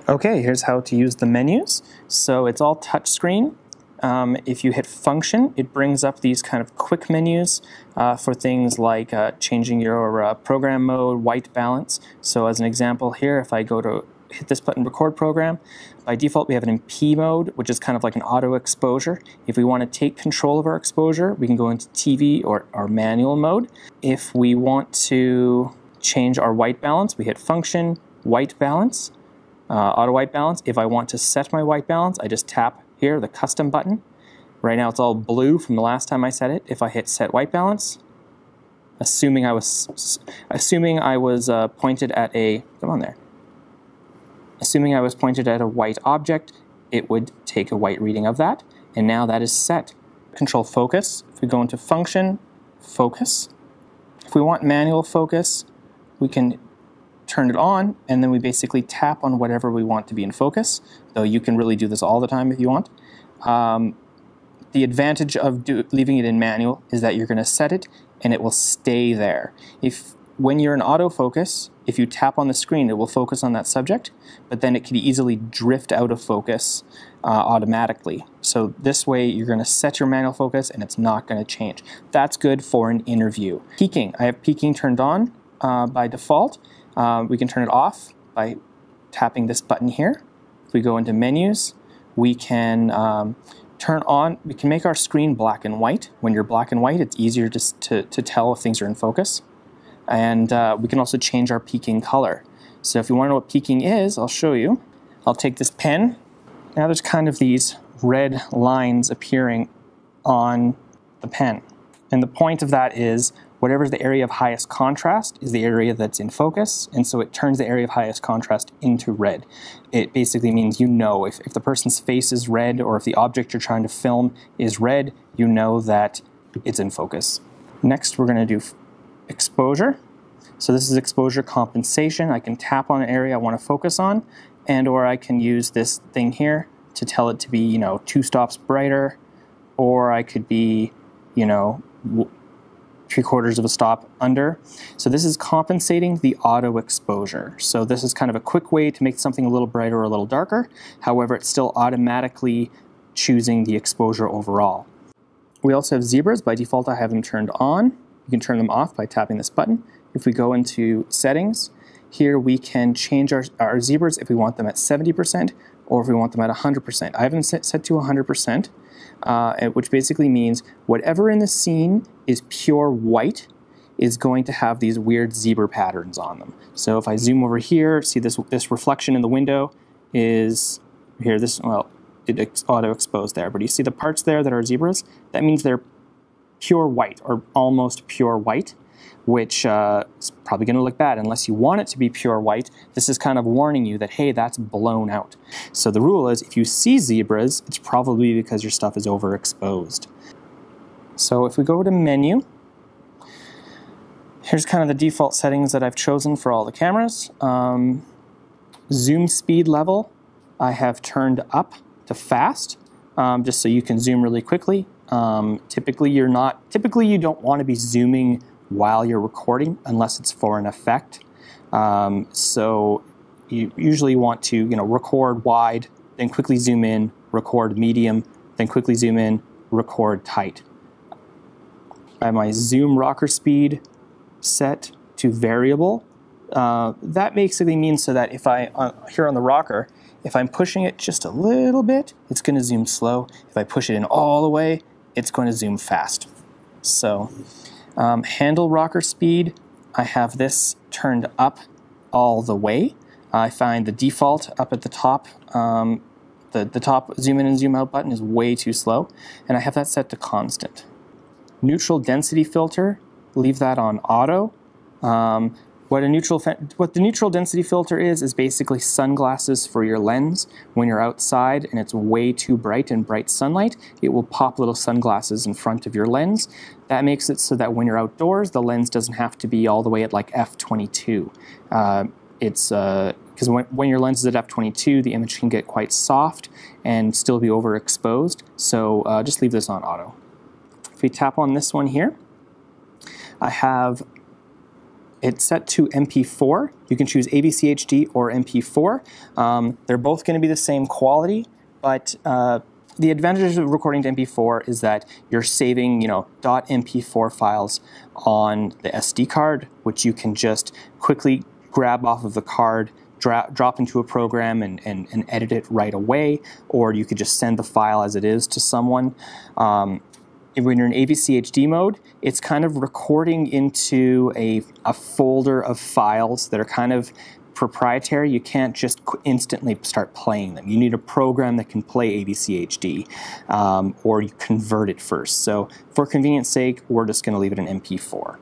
Okay, here's how to use the menus. So it's all touchscreen. If you hit function, it brings up these kind of quick menus for things like changing your program mode, white balance. So as an example here, if I go to hit this button, record program, by default we have it in P mode, which is kind of like an auto exposure. If we want to take control of our exposure, we can go into TV or our manual mode. If we want to change our white balance, we hit function, white balance, auto white balance. If I want to set my white balance, I just tap here, the custom button. Right now it's all blue from the last time I set it. If I hit set white balance, assuming I was pointed at a, come on there. Assuming I was pointed at a white object, it would take a white reading of that, and now that is set. Control focus. If we go into function, focus. If we want manual focus, we can turn it on, and then we basically tap on whatever we want to be in focus, though you can really do this all the time if you want. The advantage of leaving it in manual is that you're going to set it and it will stay there. When you're in autofocus, if you tap on the screen, it will focus on that subject, but then it can easily drift out of focus automatically. So this way you're going to set your manual focus and it's not going to change. That's good for an interview. Peaking. I have peaking turned on by default. We can turn it off by tapping this button here. If we go into menus, we can we can make our screen black and white. When you're black and white, it's easier to tell if things are in focus. And we can also change our peaking color. So if you want to know what peaking is, I'll show you. I'll take this pen. Now there's kind of these red lines appearing on the pen. And the point of that is whatever's the area of highest contrast is the area that's in focus, and so it turns the area of highest contrast into red. It basically means you know if the person's face is red or if the object you're trying to film is red, you know that it's in focus. Next we're going to do exposure. So this is exposure compensation. I can tap on an area I want to focus on, and or I can use this thing here to tell it to be, 2 stops brighter, or I could be, 3/4 of a stop under. So this is compensating the auto exposure. So this is kind of a quick way to make something a little brighter or a little darker. However, it's still automatically choosing the exposure overall. We also have zebras. By default, I have them turned on. You can turn them off by tapping this button. If we go into settings, here we can change our zebras if we want them at 70% or if we want them at 100%. I have them set to 100%, which basically means whatever in the scene is pure white is going to have these weird zebra patterns on them. So if I zoom over here, see this reflection in the window is here. It's auto exposed there, but you see the parts there that are zebras? That means they're pure white or almost pure white, which is probably going to look bad unless you want it to be pure white. This is kind of warning you that, hey, that's blown out. So the rule is if you see zebras, it's probably because your stuff is overexposed. So if we go to menu, here's kind of the default settings that I've chosen for all the cameras. Zoom speed level, I have turned up to fast, just so you can zoom really quickly. Typically you don't want to be zooming while you're recording unless it's for an effect. So you usually want to record wide, then quickly zoom in, record medium, then quickly zoom in, record tight. I have my zoom rocker speed set to variable. That basically means so that if here on the rocker, if I'm pushing it just a little bit, it's going to zoom slow. If I push it in all the way, it's going to zoom fast. So handle rocker speed, I have this turned up all the way. I find the default up at the top, the top zoom in and zoom out button is way too slow, and I have that set to constant. Neutral density filter, leave that on auto. What the neutral density filter is basically sunglasses for your lens. When you're outside and it's way too bright in bright sunlight, it will pop little sunglasses in front of your lens. That makes it so that when you're outdoors, the lens doesn't have to be all the way at like f/22. Because when your lens is at f/22, the image can get quite soft and still be overexposed. So just leave this on auto. If we tap on this one here, I have it's set to MP4. You can choose AVCHD or MP4. They're both going to be the same quality, but the advantage of recording to MP4 is that you're saving, .mp4 files on the SD card, which you can just quickly grab off of the card, drop into a program and edit it right away, or you could just send the file as it is to someone. When you're in AVCHD mode, it's kind of recording into a folder of files that are kind of proprietary. You can't just instantly start playing them. You need a program that can play AVCHD, or you convert it first. So for convenience sake, we're just going to leave it in MP4.